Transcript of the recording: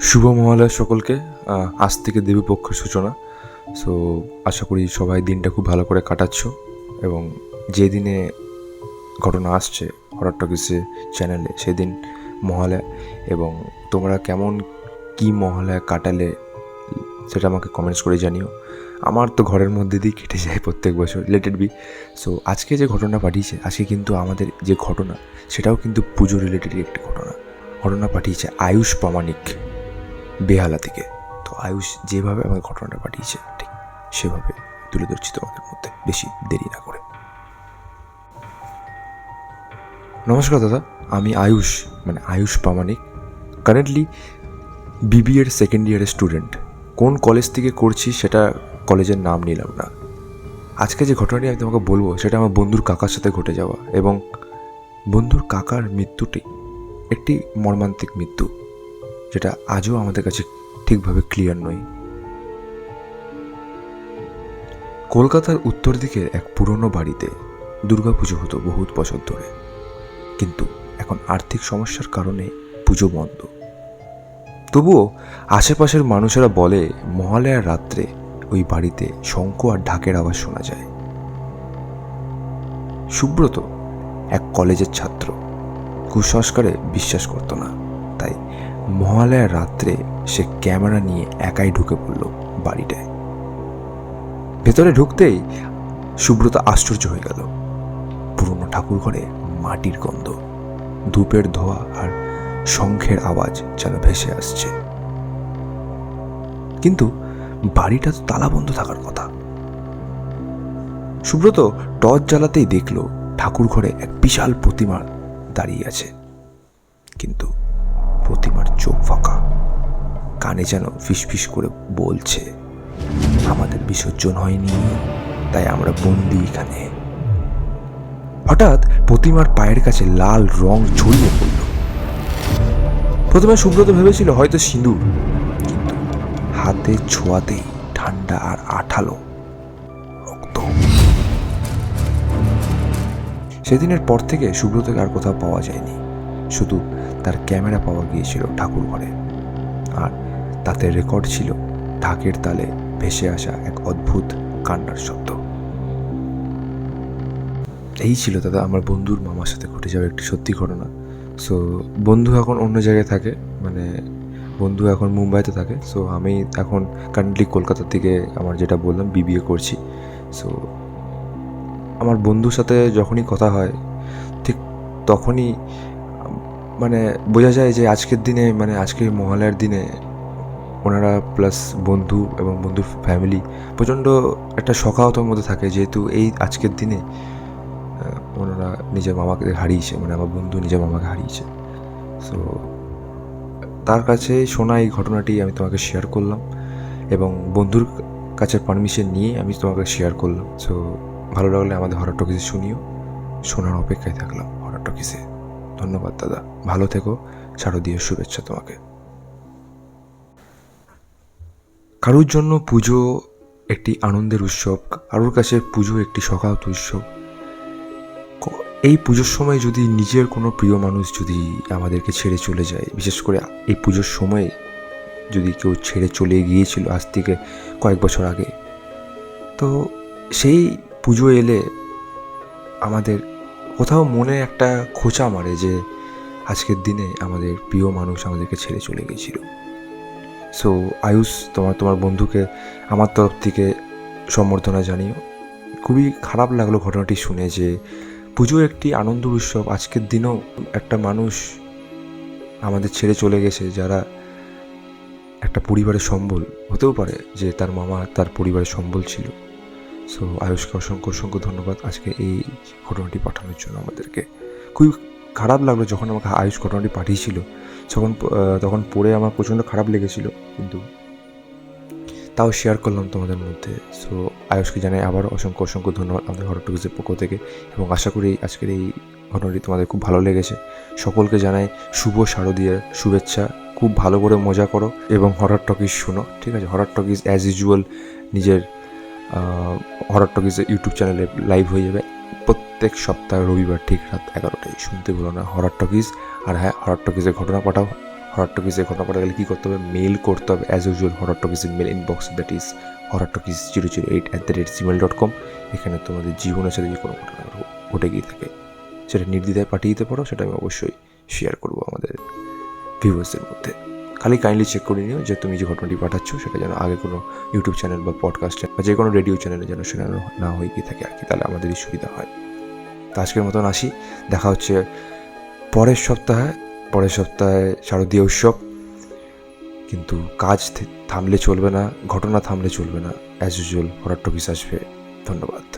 শুভ মহালয়া সকলকে। আজ থেকে দেবীপক্ষের সূচনা। সো আশা করি সবাই দিনটা খুব ভালো করে কাটাচ্ছ এবং যে দিনে ঘটনা আসছে হরর টকিজে চ্যানেলে সেদিন মহালয়া, এবং তোমরা কেমন কি মহালয়া কাটালে সেটা আমাকে কমেন্টস করে জানিও। আমার তো ঘরের মধ্যে দিয়ে কেটে যায় প্রত্যেক বছর, লেট ইট বি। সো আজকে যে ঘটনা পাঠিয়েছে, আজকে কিন্তু আমাদের যে ঘটনা সেটাও কিন্তু পুজো রিলেটেডই একটি ঘটনা পাঠিয়েছে আয়ুষ প্রামাণিক বেহালা থেকে। তো আয়ুষ যেভাবে আমাকে ঘটনাটা পাঠিয়েছে ঠিক সেভাবে তুলে ধরছি তোমাদের মধ্যে, বেশি দেরি না করে। নমস্কার দাদা, আমি আয়ুষ প্রামাণিক, কারেন্টলি বিবিএর সেকেন্ড ইয়ারের স্টুডেন্ট। কোন কলেজ থেকে করছি সেটা কলেজের নাম নিলাম না। আজকে যে ঘটনাটি আমি তোমাকে বলবো সেটা আমার বন্ধুর কাকার সাথে ঘটে যাওয়া, এবং বন্ধুর কাকার মৃত্যুটি একটি মর্মান্তিক মৃত্যু, যেটা আজও আমাদের কাছে ঠিকভাবে ক্লিয়ার নয়। কলকাতার উত্তর দিকের এক পুরনো বাড়িতে দুর্গাপুজো হতো বহুত বছর ধরে, কিন্তু এখন আর্থিক সমস্যার কারণে পুজো বন্ধ। তবুও আশেপাশের মানুষেরা বলে মহালয়ার রাত্রে ওই বাড়িতে শঙ্খ আর ঢাকের আওয়াজ শোনা যায়। সুব্রত এক কলেজের ছাত্র, কুসংস্কারে বিশ্বাস করত না, তাই মহালয়ার রাত্রে সে ক্যামেরা নিয়ে একাই ঢুকে পড়ল বাড়িটায়। ভেতরে ঢুকতেই সুব্রত আশ্চর্য হয়ে গেল। পুরনো ঠাকুর ঘরে মাটির গন্ধ, ধূপের ধোঁয়া আর শঙ্খের আওয়াজ যেন ভেসে আসছে। কিন্তু বাড়িটা তো তালাবন্ধ থাকার কথা। সুব্রত টর্চ জ্বালাতেই দেখল ঠাকুর ঘরে এক বিশাল প্রতিমা দাঁড়িয়ে আছে, কিন্তু প্রতিমার চোখ ফাঁকা, কানে যেন ফিসফিস করে বলছে, আমাদের বিসর্জন হয়নি, তাই আমরা বন্দি এখানে। হঠাৎ প্রতিমার পায়ের কাছে লাল রং ছড়িয়ে পড়ল। প্রথমে সুব্রত ভেবেছিল হয়তো সিঁদুর, কিন্তু হাতে ছোঁয়াতেই ঠান্ডা আর আঠালো রক্ত। সেদিনের পর থেকে সুব্রতকে আর কোথাও পাওয়া যায়নি, শুধু তার ক্যামেরা পাওয়া গিয়েছিল ঠাকুর ঘরে, আর তাতে রেকর্ড ছিল ঢাকের তালে ভেসে আসা এক অদ্ভুত কান্নার শব্দ। এই ছিল দাদা আমার বন্ধুর মামার সাথে ঘটে যাওয়া একটি সত্যি ঘটনা। সো বন্ধু এখন অন্য জায়গায় থাকে, বন্ধু এখন মুম্বাইতে থাকে। সো আমি এখন কারেন্টলি কলকাতা থেকে আমার যেটা বললাম বিবিএ করছি। সো আমার বন্ধুর সাথে যখনই কথা হয় ঠিক তখনই বোঝা যায় যে আজকের দিনে আজকের মহালয়ার দিনে ওনারা প্লাস বন্ধু এবং বন্ধুর ফ্যামিলি প্রচণ্ড একটা শোকাহতের মধ্যে থাকে, যেহেতু এই আজকের দিনে ওনারা নিজের মামাকে হারিয়েছে, আমার বন্ধু নিজের মামাকে হারিয়েছে। সো তার কাছে শোনা এই ঘটনাটি আমি তোমাকে শেয়ার করলাম, এবং বন্ধুর কাছে পারমিশন নিয়ে আমি তোমাকে শেয়ার করলাম। সো ভালো লাগলে আমাদের হরর টকিজে শুনিও, শোনার অপেক্ষায় থাকলাম হরর টকিজে। ধন্যবাদ দাদা, ভালো থেকো, শারদীয় শুভেচ্ছা তোমাকে। কারোর জন্য পুজো একটি আনন্দের উৎসব, কারোর কাছে পুজো একটি শোকাহত উৎসব। এই পুজোর সময় যদি নিজের কোনো প্রিয় মানুষ যদি আমাদেরকে ছেড়ে চলে যায়, বিশেষ করে এই পুজোর সময়ে যদি কেউ ছেড়ে চলে গিয়েছিল আজ থেকে কয়েক বছর আগে, তো সেই পুজো এলে আমাদের কোথাও মনে একটা খোঁচা মারে যে আজকের দিনে আমাদের প্রিয় মানুষ আমাদেরকে ছেড়ে চলে গিয়েছিল। সো আয়ুষ, তোমার বন্ধুকে আমার তরফ থেকে সম্বর্ধনা জানিও। খুবই খারাপ লাগলো ঘটনাটি শুনে যে পুজো একটি আনন্দ উৎসব, আজকের দিনেও একটা মানুষ আমাদের ছেড়ে চলে গেছে যারা একটা পরিবারের সম্বল, হতেও পারে যে তার মামা তার পরিবারের সম্বল ছিল। সো আয়ুষকে অসংখ্য ধন্যবাদ আজকে এই ঘটনাটি পাঠানোর জন্য। আমাদেরকে খুবই খারাপ লাগলো যখন আমাকে আয়ুষ ঘটনাটি পাঠিয়েছিল, তখন পড়ে আমার প্রচণ্ড খারাপ লেগেছিল, কিন্তু তাও শেয়ার করলাম তোমাদের মধ্যে। সো আয়ুষকে জানাই আবার অসংখ্য ধন্যবাদ আমাদের হরর টকিজের পক্ষ থেকে, এবং আশা করি আজকের এই ঘটনাটি তোমাদের খুব ভালো লেগেছে। সকলকে জানাই শুভ শারদীয়ার শুভেচ্ছা, খুব ভালো করে মজা করো এবং হরর টকিজ শোনো, ঠিক আছে? হরর টকিজ অ্যাজ ইউজুয়াল নিজের হরর টকিজের ইউটিউব চ্যানেলে লাইভ হয়ে যাবে প্রত্যেক সপ্তাহে রবিবার ঠিক রাত 11টায়। শুনতে ভুলো না হরর টকিজ। আর হ্যাঁ, হরর টকিজের ঘটনা পাঠাও হরর টকিজে ঘটনা ঘটা গেলে কী করতে হবে, মেল করতে হবে অ্যাজ ইউজুয়াল হরর টকিজের mail inbox, that is horrortalkies008@gmail.com। এখানে তোমাদের জীবনের সাথে যে কোনো ঘটনা ঘটে গিয়ে থাকে সেটা নির্দ্বিধায় পাঠিয়ে দিতে পারো, সেটা আমি অবশ্যই শেয়ার করবো আমাদের ভিউয়ার্সদের মধ্যে। খালি কাইন্ডলি চেক করে নিও যে তুমি যে ঘটনাটি পাঠাচ্ছ সেটা যেন আগে কোনো ইউটিউব চ্যানেল বা পডকাস্ট বা যে কোনো রেডিও চ্যানেলে যেন শেখানো না হয়ে গিয়ে থাকে আর কি, তাহলে আমাদেরই সুবিধা হয়। তো আজকের মতন আসি, দেখা হচ্ছে পরের সপ্তাহে শারদীয় উৎসব। কিন্তু কাজ থামলে চলবে না, ঘটনা থামলে চলবে না, অ্যাজ ইউজুয়াল হরর টকিজ আসবে। ধন্যবাদ।